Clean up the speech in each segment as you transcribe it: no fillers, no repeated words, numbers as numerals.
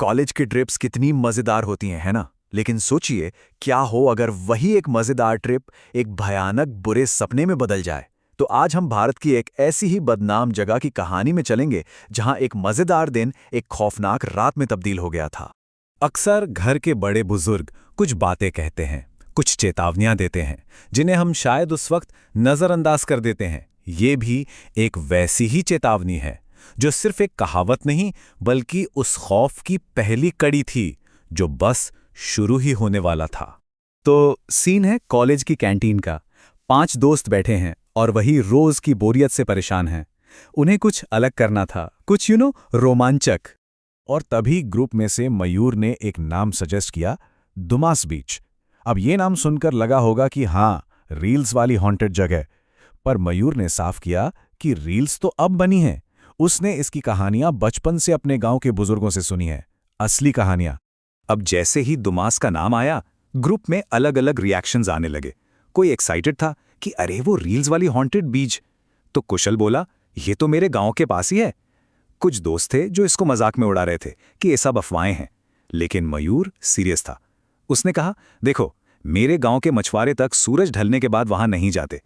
College की trips कितनी मजेदार होती हैं, है ना? लेकिन सोचिए, क्या हो अगर वही एक मजेदार ट्रिप एक भयानक बुरे सपने में बदल जाए। तो आज हम भारत की एक ऐसी ही बदनाम जगह की कहानी में चलेंगे, जहां एक मजेदार दिन एक खौफनाक रात में तब्दील हो गया था। अक्सर घर के बड़े बुजुर्ग कुछ बातें कहते हैं, कुछ चेतावनियां देते हैं, जिन्हें हम शायद उस वक्त नजरअंदाज कर देते हैं। ये भी एक वैसी ही चेतावनी है, जो सिर्फ एक कहावत नहीं, बल्कि उस खौफ की पहली कड़ी थी, जो बस शुरू ही होने वाला था। तो सीन है कॉलेज की कैंटीन का। 5 दोस्त बैठे हैं और वही रोज की बोरियत से परेशान हैं। उन्हें कुछ अलग करना था, कुछ रोमांचक। और तभी ग्रुप में से मयूर ने एक नाम सजेस्ट किया, दुमास बीच। अब ये नाम सुनकर लगा होगा कि हाँ, रील्स वाली हॉन्टेड जगह। पर मयूर ने साफ किया कि रील्स तो अब बनी हैं। उसने इसकी कहानियां बचपन से अपने गांव के बुजुर्गों से सुनी है, असली कहानियां। अब जैसे ही दुमास का नाम आया, ग्रुप में अलग अलग रिएक्शंस आने लगे। कोई एक्साइटेड था कि अरे वो रील्स वाली हॉन्टेड बीच। तो कुशल बोला, ये तो मेरे गांव के पास ही है। कुछ दोस्त थे जो इसको मजाक में उड़ा रहे थे कि ये सब अफवाहें हैं। लेकिन मयूर सीरियस था। उसने कहा, देखो, मेरे गांव के मछुआरे तक सूरज ढलने के बाद वहां नहीं जाते।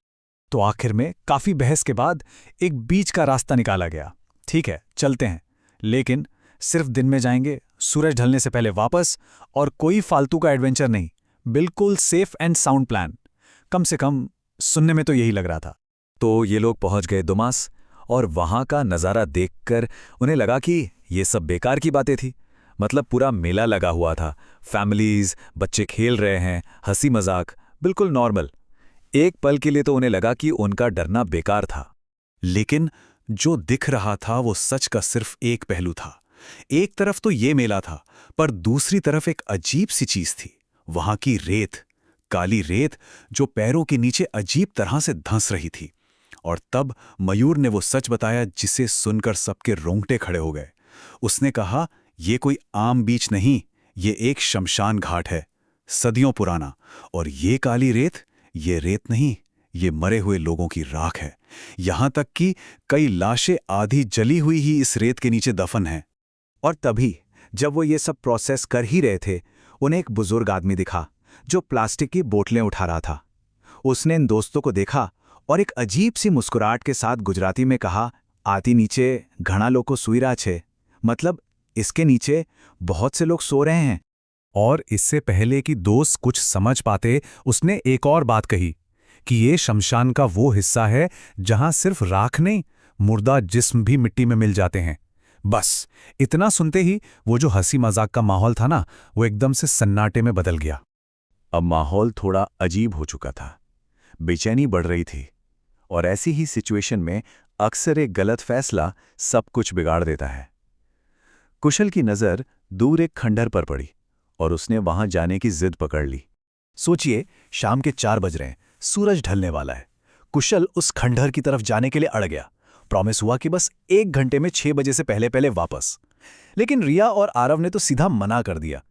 तो आखिर में काफी बहस के बाद एक बीच का रास्ता निकाला गया। ठीक है, चलते हैं, लेकिन सिर्फ दिन में जाएंगे, सूरज ढलने से पहले वापस, और कोई फालतू का एडवेंचर नहीं। बिल्कुल सेफ एंड साउंड प्लान। कम से कम सुनने में तो यही लग रहा था। तो ये लोग पहुंच गए दुमास, और वहां का नज़ारा देखकर उन्हें लगा कि ये सब बेकार की बातें थी। मतलब पूरा मेला लगा हुआ था, फैमिलीज, बच्चे खेल रहे हैं, हंसी मजाक, बिल्कुल नॉर्मल। एक पल के लिए तो उन्हें लगा कि उनका डरना बेकार था। लेकिन जो दिख रहा था वो सच का सिर्फ एक पहलू था। एक तरफ तो ये मेला था, पर दूसरी तरफ एक अजीब सी चीज थी। वहां की रेत, काली रेत, जो पैरों के नीचे अजीब तरह से धंस रही थी। और तब मयूर ने वो सच बताया जिसे सुनकर सबके रोंगटे खड़े हो गए। उसने कहा, ये कोई आम बीच नहीं, ये एक शमशान घाट है, सदियों पुराना। और ये काली रेत, ये रेत नहीं, ये मरे हुए लोगों की राख है। यहां तक कि कई लाशें आधी जली हुई ही इस रेत के नीचे दफन हैं। और तभी जब वो ये सब प्रोसेस कर ही रहे थे, उन्हें एक बुजुर्ग आदमी दिखा, जो प्लास्टिक की बोतलें उठा रहा था। उसने इन दोस्तों को देखा और एक अजीब सी मुस्कुराहट के साथ गुजराती में कहा, आती नीचे घना लोग सुई रहा छे। मतलब इसके नीचे बहुत से लोग सो रहे हैं। और इससे पहले कि दोस्त कुछ समझ पाते, उसने एक और बात कही कि ये शमशान का वो हिस्सा है जहां सिर्फ राख नहीं, मुर्दा जिस्म भी मिट्टी में मिल जाते हैं। बस इतना सुनते ही वो जो हंसी मजाक का माहौल था ना, वो एकदम से सन्नाटे में बदल गया। अब माहौल थोड़ा अजीब हो चुका था, बेचैनी बढ़ रही थी। और ऐसी ही सिचुएशन में अक्सर एक गलत फैसला सब कुछ बिगाड़ देता है। कुशल की नज़र दूर एक खंडहर पर पड़ी और उसने वहां जाने की जिद पकड़ ली। सोचिए, शाम के 4 बज रहे हैं, सूरज ढलने वाला है। कुशल उस खंडहर की तरफ जाने के लिए अड़ गया। प्रॉमिस हुआ कि बस 1 घंटे में 6 बजे से पहले पहले वापस। लेकिन रिया और आरव ने तो सीधा मना कर दिया।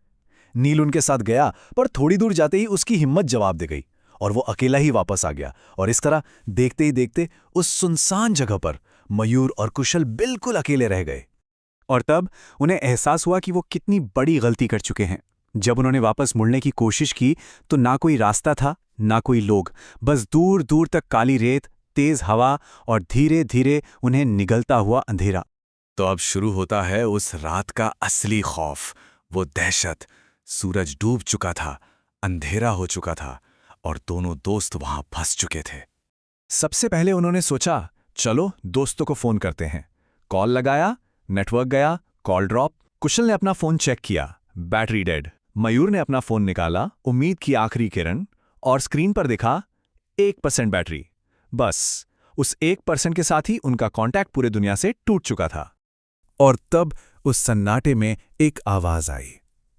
नील उनके साथ गया, पर थोड़ी दूर जाते ही उसकी हिम्मत जवाब दे गई और वो अकेला ही वापस आ गया। और इस तरह देखते ही देखते उस सुनसान जगह पर मयूर और कुशल बिल्कुल अकेले रह गए। और तब उन्हें एहसास हुआ कि वो कितनी बड़ी गलती कर चुके हैं। जब उन्होंने वापस मुड़ने की कोशिश की तो ना कोई रास्ता था, ना कोई लोग, बस दूर दूर तक काली रेत, तेज हवा और धीरे धीरे उन्हें निगलता हुआ अंधेरा। तो अब शुरू होता है उस रात का असली खौफ, वो दहशत। सूरज डूब चुका था, अंधेरा हो चुका था और दोनों दोस्त वहां फंस चुके थे। सबसे पहले उन्होंने सोचा, चलो दोस्तों को फोन करते हैं। कॉल लगाया, नेटवर्क गया, कॉल ड्रॉप। कुशल ने अपना फोन चेक किया, बैटरी डेड। मयूर ने अपना फोन निकाला, उम्मीद की आखिरी किरण, और स्क्रीन पर दिखा 1% बैटरी। बस उस 1% के साथ ही उनका कांटेक्ट पूरे दुनिया से टूट चुका था। और तब उस सन्नाटे में एक आवाज आई,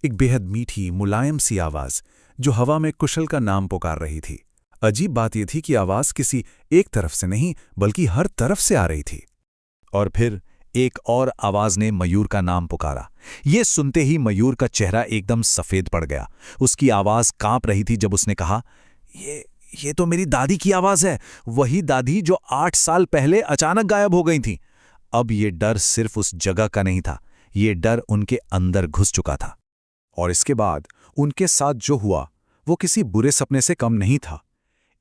एक बेहद मीठी मुलायम सी आवाज, जो हवा में कुशल का नाम पुकार रही थी। अजीब बात यह थी कि आवाज किसी एक तरफ से नहीं, बल्कि हर तरफ से आ रही थी। और फिर एक और आवाज ने मयूर का नाम पुकारा। ये सुनते ही मयूर का चेहरा एकदम सफेद पड़ गया। उसकी आवाज कांप रही थी जब उसने कहा, ये तो मेरी दादी की आवाज है, वही दादी जो 8 साल पहले अचानक गायब हो गई थी। अब ये डर सिर्फ उस जगह का नहीं था, ये डर उनके अंदर घुस चुका था। और इसके बाद उनके साथ जो हुआ वो किसी बुरे सपने से कम नहीं था।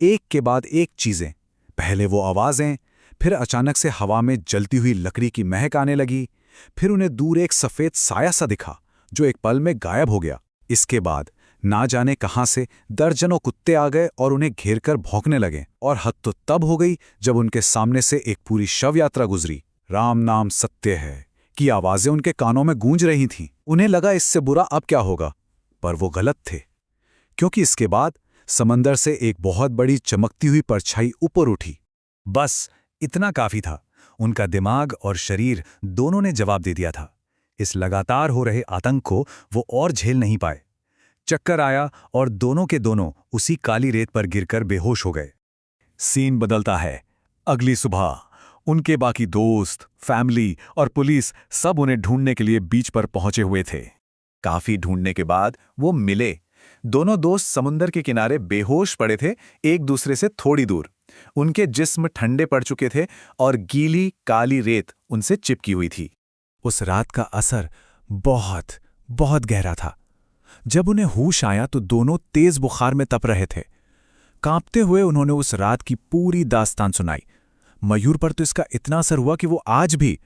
एक के बाद एक चीजें, पहले वो आवाजें, फिर अचानक से हवा में जलती हुई लकड़ी की महक आने लगी, फिर उन्हें दूर एक सफेद साया सा दिखा जो एक पल में गायब हो गया। इसके बाद ना जाने कहां से दर्जनों कुत्ते आ गए और उन्हें घेरकर भौंकने लगे। और हद तो तब हो गई जब उनके सामने से एक पूरी शव यात्रा गुजरी। राम नाम सत्य है की आवाजें उनके कानों में गूंज रही थीं। उन्हें लगा इससे बुरा अब क्या होगा, पर वो गलत थे, क्योंकि इसके बाद समंदर से एक बहुत बड़ी चमकती हुई परछाई ऊपर उठी। बस इतना काफी था। उनका दिमाग और शरीर दोनों ने जवाब दे दिया था। इस लगातार हो रहे आतंक को वो और झेल नहीं पाए। चक्कर आया और दोनों के दोनों उसी काली रेत पर गिरकर बेहोश हो गए। सीन बदलता है। अगली सुबह उनके बाकी दोस्त, फैमिली और पुलिस सब उन्हें ढूंढने के लिए बीच पर पहुंचे हुए थे। काफी ढूंढने के बाद वो मिले। दोनों दोस्त समुंदर के किनारे बेहोश पड़े थे, एक दूसरे से थोड़ी दूर। उनके जिस्म ठंडे पड़ चुके थे और गीली काली रेत उनसे चिपकी हुई थी। उस रात का असर बहुत बहुत गहरा था। जब उन्हें होश आया तो दोनों तेज बुखार में तप रहे थे। कांपते हुए उन्होंने उस रात की पूरी दास्तान सुनाई। मयूर पर तो इसका इतना असर हुआ कि वो आज भी,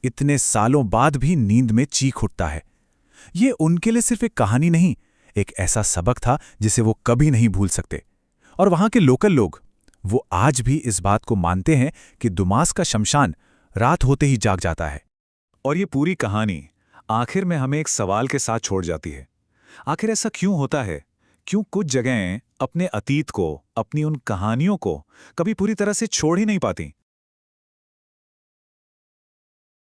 इतने सालों बाद भी, नींद में चीख उठता है। ये उनके लिए सिर्फ एक कहानी नहीं, एक ऐसा सबक था जिसे वो कभी नहीं भूल सकते। और वहां के लोकल लोग, वो आज भी इस बात को मानते हैं कि दुमास का शमशान रात होते ही जाग जाता है। और ये पूरी कहानी आखिर में हमें एक सवाल के साथ छोड़ जाती है। आखिर ऐसा क्यों होता है? क्यों कुछ जगहें अपने अतीत को, अपनी उन कहानियों को कभी पूरी तरह से छोड़ ही नहीं पाती?